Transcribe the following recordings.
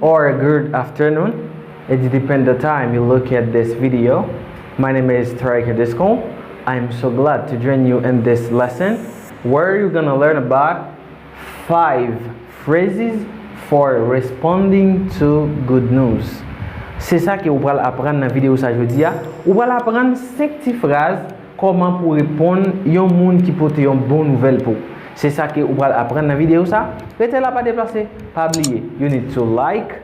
or good afternoon. It depends the time you look at this video. My name is Stryker Descombe. I'm so glad to join you in this lesson where you're gonna learn about 5 phrases for responding to good news. C'est ça que vous allez apprendre dans la vidéo aujourd'hui. Vous allez apprendre 5 petites phrases comment pour répondre à un monde qui porte une bonne nouvelle pour. C'est ça que vous allez apprendre dans la vidéo ça. Restez là pas déplacer. Pas oublier. You need to like,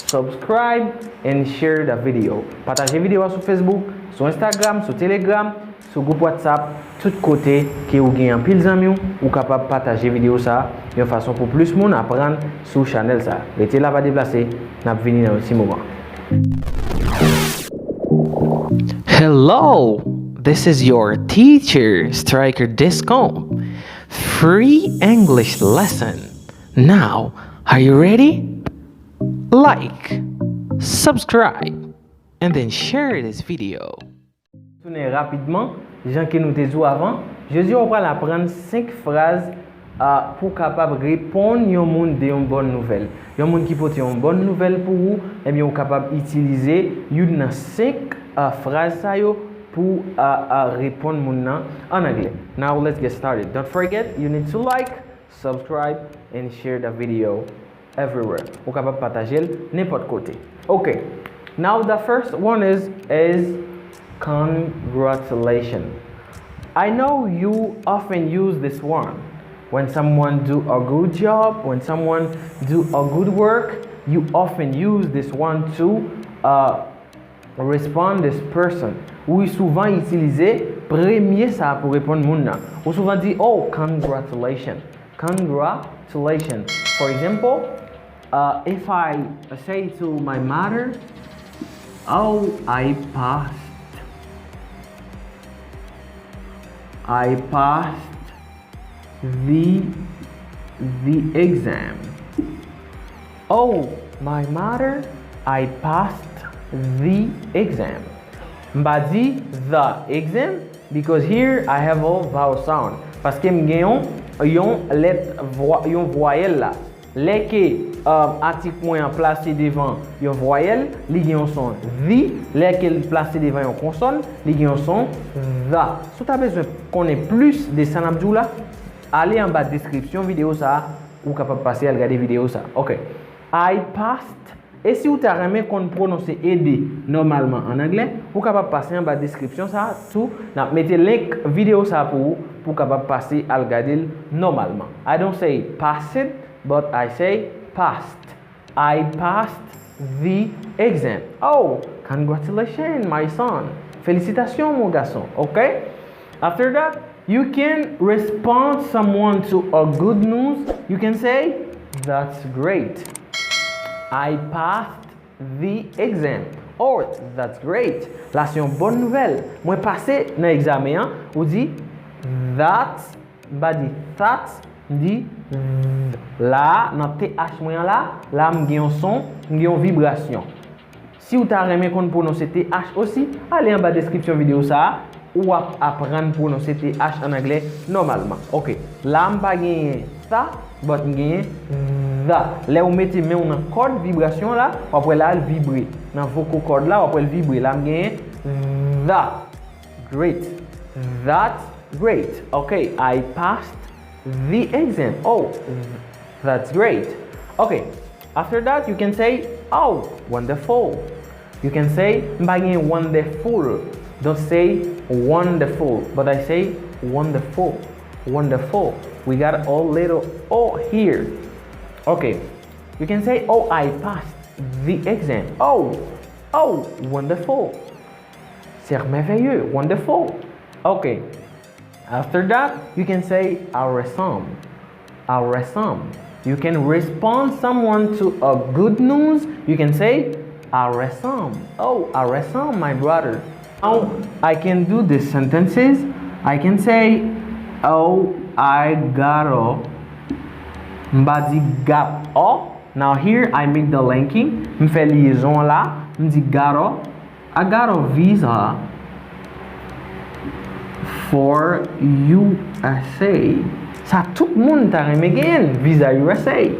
subscribe and share the video. Partagez la vidéo sur Facebook, sur Instagram, sur Telegram, sur groupe WhatsApp, tout côté que vous gagnez un pile d'amis ou capable partager la vidéo ça de façon pour plus de monde apprendre sur channel ça. Restez là pas déplacer. N'a venir dans un petit moment. Hello, this is your teacher, Stryker Descombe. Free English lesson. Now, are you ready? Like, subscribe, and then share this video. Tournez rapidement, gens que nous t'ai avant. Je dis on va apprendre 5 phrases pour capable répondre à un monde de une bonne nouvelle. Un monde qui porte une bonne nouvelle pour vous, et bien on capable utiliser une 5 phrases ça yo pour répondre en anglais. Now let's get started. Don't forget, you need to like, subscribe and share the video everywhere. Vous capable partager n'importe côté. Okay. Now the first one is congratulations. I know you often use this one. When someone do a good job, when someone do a good work, you often use this one to respond this person. Ou souvent utiliser premier ça pour répondre moun nan. Ou souvent dit oh congratulations. Congratulations. For example, if I say to my mother, oh I passed the exam. Oh, my mother, I passed the exam. M'a dit the exam because here I have a vowel sound. Parce que m'gayon yon voyelle là. Les que article moyen placé devant yon voyelle, li gen son the, les que placé devant yon consonne, li gen son the. Si tu as besoin connaître plus de ça n'abdou là, allez en bas de description vidéo ça ou capable passer à regarder vidéo ça. OK. I passed. Et si vous avez qu'on prononce aider normalement en anglais, vous capable passer en bas de description ça tout, mettez link vidéo ça pour capable passer à regarder normalement. I don't say passed, but I say passed. I passed the exam. Oh, congratulations my son. Félicitations mon garçon. Okay? After that, you can respond someone to a good news. You can say, that's great. I passed the exam. Or, that's great. Là, c'est une bonne nouvelle. Moi, passé dans l'examen, on dit, that's, that's, dit, là, dans TH moyen là, m'gagne un son, m'gagne une vibration. Si vous avez aimé qu'on prononce TH aussi, allez en bas de la description vidéo ça. Ou apprendre à prononcer TH en anglais normalement. Ok. Là, je ne pas ça, mais je gagne ça. Là, vous mettez une corde vibration là, après là, elle vibre. Dans vos cordes là, après elle vibre. Là, je gagne that. Great. That's great. Okay. I passed the exam. Oh, that's great. Okay. After that, you can say, oh, wonderful. You can say, wonderful. Don't say wonderful, but I say wonderful. Wonderful. We got a little O here. Okay. You can say, oh, I passed the exam. Oh, wonderful. C'est merveilleux. Wonderful. Okay. After that, you can say awesome. Awesome. You can respond someone to a good news. You can say awesome. Oh, awesome, my brother. Now I can do these sentences. I can say, oh, I got a m'badi got a. Now here I make the linking. M'fais liaison là. M'di I got a visa for USA. Ça tout le monde t'a remis visa USA.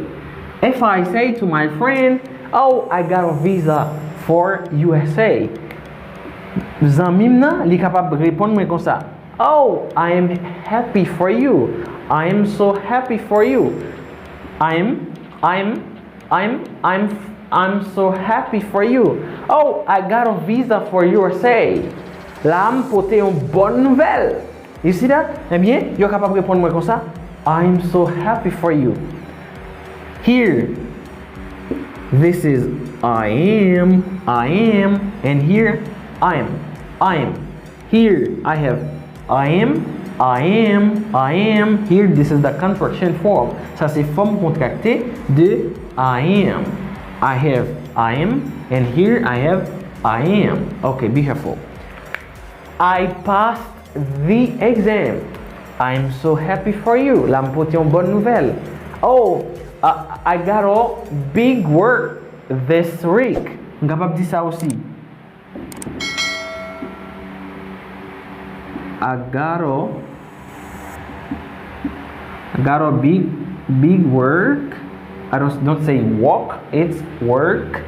If I say to my friend, Oh, I got a visa for USA. Zanmim nan, li capable répondre moi comme ça. Oh, I am happy for you. I am so happy for you. I'm so happy for you. Oh, I got a visa for USA. Là, m'pote une bonne nouvelle. You see that? Eh bien, you're capable de répondre moi comme ça. I'm so happy for you. Here, this is I am, and here I am. Here I have I am. Here, this is the contraction form. Ça c'est forme contractée de I am. I have I am, and here I have I am. Okay, be careful. I passed the exam. I'm so happy for you. Là, m'pote une bonne nouvelle. Oh, I got a big work this week. On est capable de dire ça aussi. I got a big work. I don't say walk, it's work.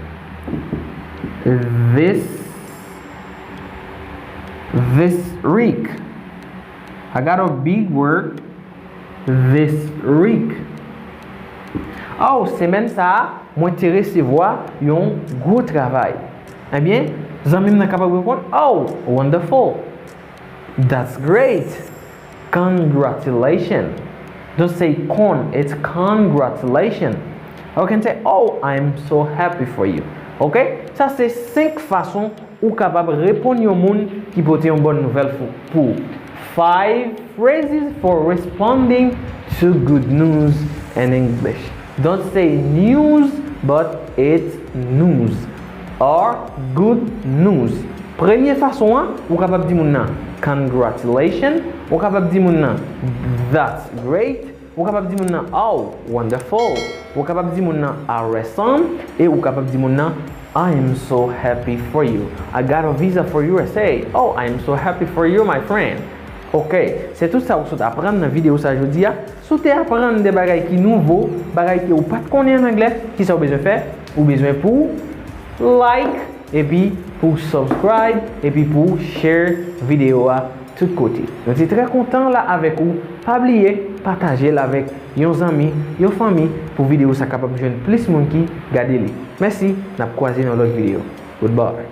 This week. I got a big work this week. Oh, semaine ça, moi te recevoir un gros travail. Eh bien, zanmim nan capable de répondre, oh, wonderful. That's great. Congratulations. Don't say con, it's congratulations. You can say, oh, I'm so happy for you. Ok? Ça c'est 5 façons ou capable de répondre à un monde qui porte une bonne nouvelle pour 5 phrases for responding to good news in English. Don't say news, but it's news or good news. Première façon, ou capable de dire congratulations, ou capable de dire that's great, ou capable de dire oh wonderful, ou capable de dire awesome, et ou capable de dire I am so happy for you. I got a visa for USA. Oh, I am so happy for you, my friend. Ok, c'est tout ça que vous apprendre dans la vidéo ça aujourd'hui. Si vous apprendre des bagages qui nouveaux, bagages que vous pas connaître en anglais, qui ça vous besoin faire? Vous besoin pour like et puis pour subscribe et puis pour share vidéo à tout côté. Je suis très content là avec vous. Pas oublier partager là avec vos amis, vos familles pour vidéo ça capable de joindre plus de monde qui regarde. Merci, n'a croisé dans l'autre vidéo. Goodbye.